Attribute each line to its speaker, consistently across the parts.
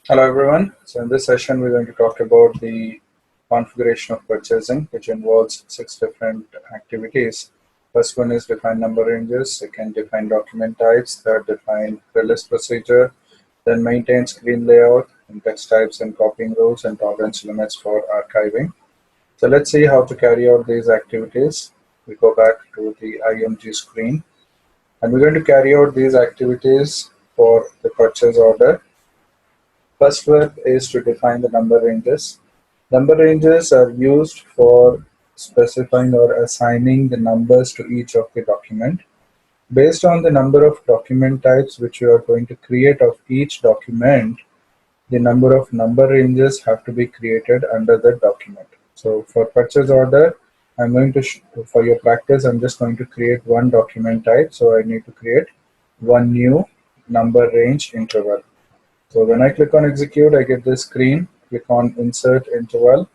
Speaker 1: Hello everyone. So in this session we're going to talk about the configuration of purchasing, which involves 6 different activities. First one is define number ranges, second define document types, third define release procedure, then maintain screen layout, and text types and copying rules and tolerance limits for archiving. So let's see how to carry out these activities. We go back to the IMG screen and we're going to carry out these activities for the purchase order. First step is to define the number ranges. Number ranges are used for specifying or assigning the numbers to each of the document. Based on the number of document types which you are going to create of each document, the number of number ranges have to be created under the document. So for purchase order, I'm going to, for your practice, I'm just going to create one document type. So I need to create one new number range interval. So when I click on execute, I get this screen. Click on insert interval,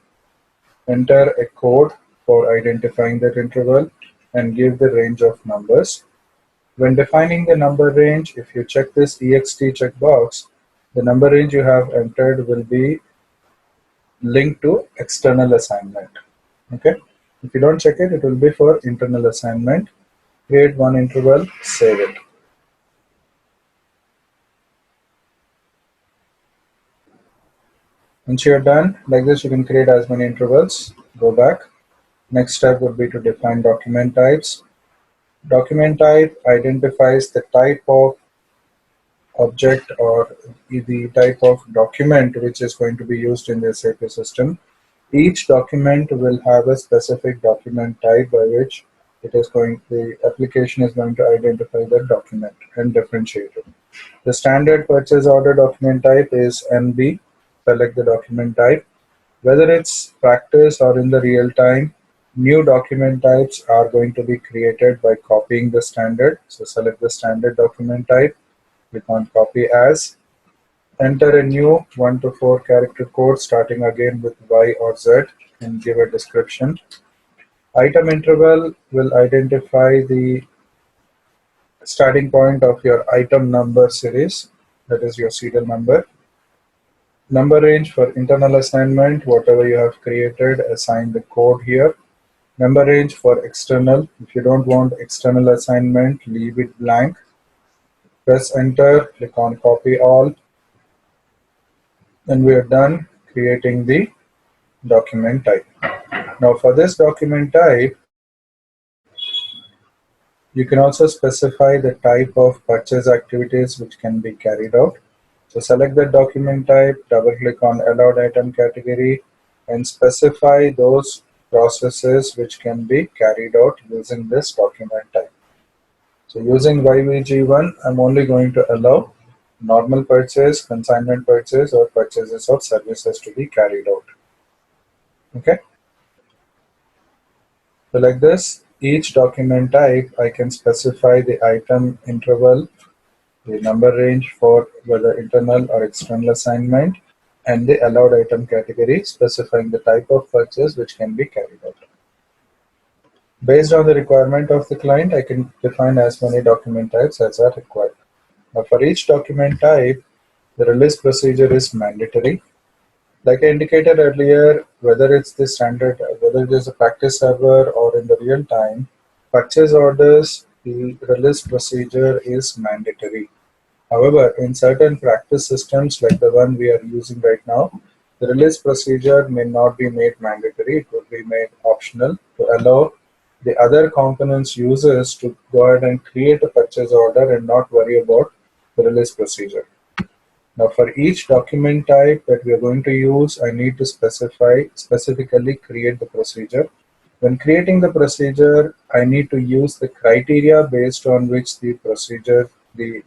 Speaker 1: enter a code for identifying that interval, and give the range of numbers. When defining the number range, if you check this ext checkbox, the number range you have entered will be linked to external assignment. Okay. If you don't check it, it will be for internal assignment. Create one interval, save it. Once you're done, like this, you can create as many intervals. Go back. Next step would be to define document types. Document type identifies the type of object or the type of document which is going to be used in the SAP system. Each document will have a specific document type by which the application is going to identify the document and differentiate it. The standard purchase order document type is NB. Select the document type. Whether it's practice or in the real time, new document types are going to be created by copying the standard. So select the standard document type, click on copy as, enter a new 1 to 4 character code starting again with Y or Z and give a description. Item interval will identify the starting point of your item number series, that is your serial number. Number range for internal assignment, whatever you have created, assign the code here. Number range for external, if you don't want external assignment, leave it blank. Press enter, click on copy all, and we are done creating the document type. Now for this document type, you can also specify the type of purchase activities which can be carried out. So select the document type, double click on allowed item category, and specify those processes which can be carried out using this document type. So using YVG1, I'm only going to allow normal purchase, consignment purchase, or purchases of services to be carried out. Okay. So like this, each document type, I can specify the item interval, the number range for whether internal or external assignment, and the allowed item category, specifying the type of purchase which can be carried out. Based on the requirement of the client, I can define as many document types as are required. Now for each document type, the release procedure is mandatory. Like I indicated earlier, whether it's the standard, whether it is a practice server or in the real time, purchase orders, the release procedure is mandatory. However, in certain practice systems like the one we are using right now, the release procedure may not be made mandatory. It would be made optional to allow the other components users to go ahead and create a purchase order and not worry about the release procedure. Now for each document type that we are going to use, I need to specifically create the procedure. When creating the procedure, I need to use the criteria based on which the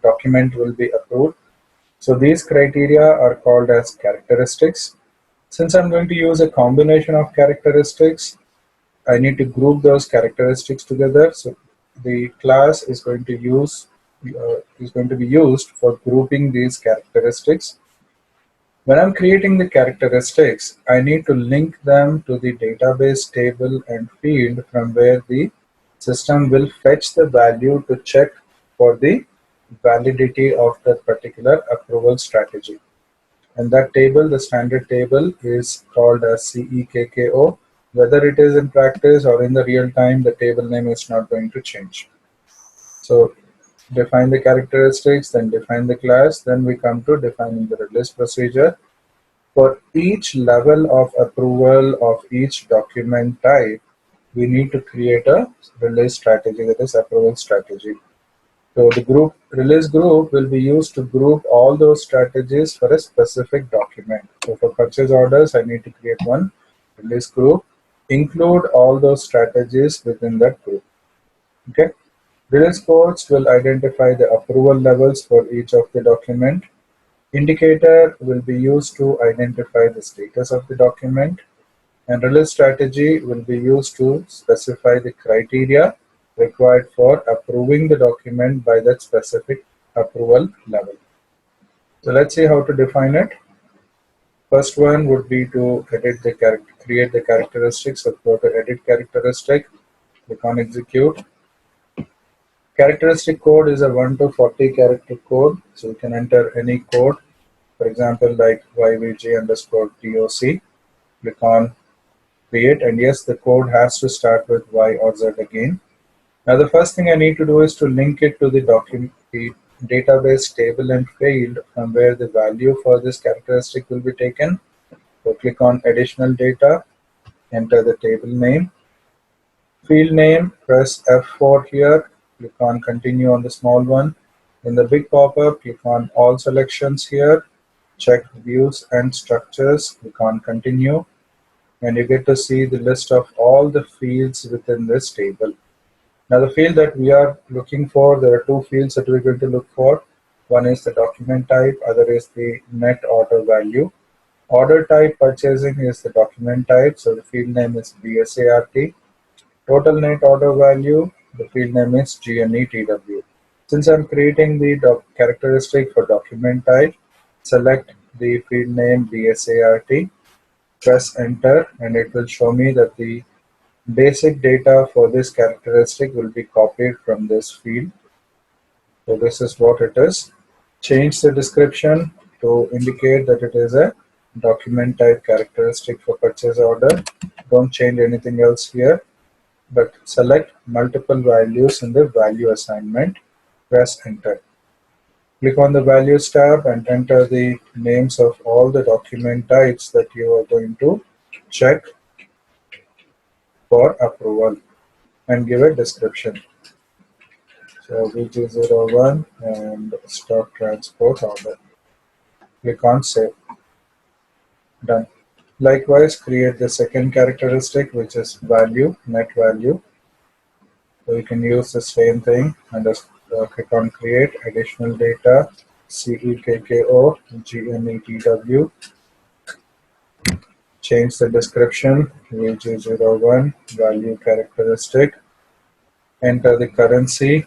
Speaker 1: document will be approved. So these criteria are called as characteristics. Since I'm going to use a combination of characteristics, I need to group those characteristics together. So the class is going to be used for grouping these characteristics. When I'm creating the characteristics, I need to link them to the database table and field from where the system will fetch the value to check for the validity of that particular approval strategy. And that table, the standard table, is called as CEKKO. Whether it is in practice or in the real time, the table name is not going to change. So define the characteristics, then define the class, then we come to defining the release procedure. For each level of approval of each document type, we need to create a release strategy, that is approval strategy. So the group release group will be used to group all those strategies for a specific document. So for purchase orders, I need to create one release group, include all those strategies within that group. Okay. Release codes will identify the approval levels for each of the document. Indicator will be used to identify the status of the document, and release strategy will be used to specify the criteria required for approving the document by that specific approval level. So let's see how to define it. First one would be to create the characteristics. So go to edit characteristic, click on execute. Characteristic code is a 1 to 40 character code, so you can enter any code. For example, like YVG underscore TOC. Click on create, and yes, the code has to start with Y or Z again. Now the first thing I need to do is to link it to the document, the database table and field from where the value for this characteristic will be taken. So click on additional data, enter the table name. Field name, press F4 here, click on continue on the small one. In the big pop-up, click on all selections here, check views and structures, click on continue, and you get to see the list of all the fields within this table. Now the field that we are looking for, there are two fields that we're going to look for. One is the document type, other is the net order value. Order type purchasing is the document type, so the field name is BSART. Total net order value, the field name is GNETW. Since I'm creating the characteristic for document type, select the field name BSART, press enter, and it will show me that the basic data for this characteristic will be copied from this field. So this is what it is. Change the description to indicate that it is a document type characteristic for purchase order. Don't change anything else here, but select multiple values in the value assignment. Press enter. Click on the values tab and enter the names of all the document types that you are going to check for approval and give a description. So VG01 and stock transport order. Click on save. Done. Likewise, create the second characteristic, which is value, net value. So you can use the same thing and just click on create, additional data, CEKKO, GNETW. Change the description, VG01, value characteristic. Enter the currency.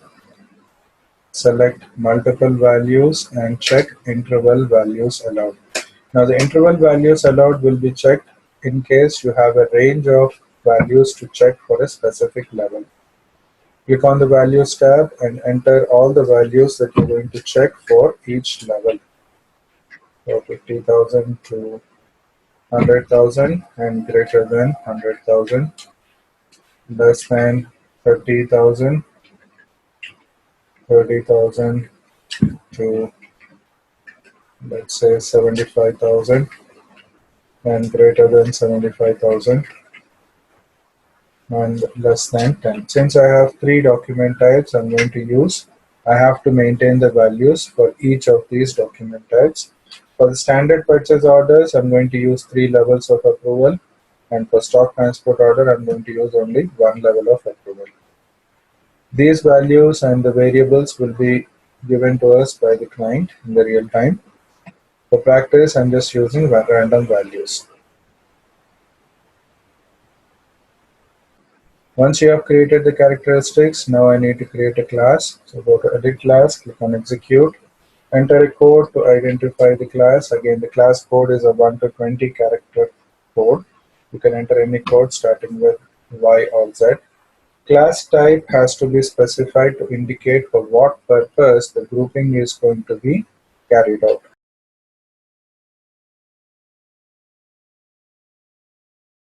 Speaker 1: Select multiple values and check interval values allowed. Now the interval values allowed will be checked in case you have a range of values to check for a specific level. Click on the values tab and enter all the values that you're going to check for each level. So 50,000 to 100,000 and greater than 100,000, less than 30,000, 30,000 to, let's say, 75,000 and greater than 75,000 and less than 10. Since I have three document types I'm going to use, I have to maintain the values for each of these document types. For the standard purchase orders, I'm going to use 3 levels of approval, and for stock transport order, I'm going to use only 1 level of approval. These values and the variables will be given to us by the client in the real time. For practice, I'm just using random values. Once you have created the characteristics, now I need to create a class. So go to edit class, click on execute, enter a code to identify the class. Again, the class code is a 1 to 20 character code. You can enter any code starting with Y or Z. Class type has to be specified to indicate for what purpose the grouping is going to be carried out.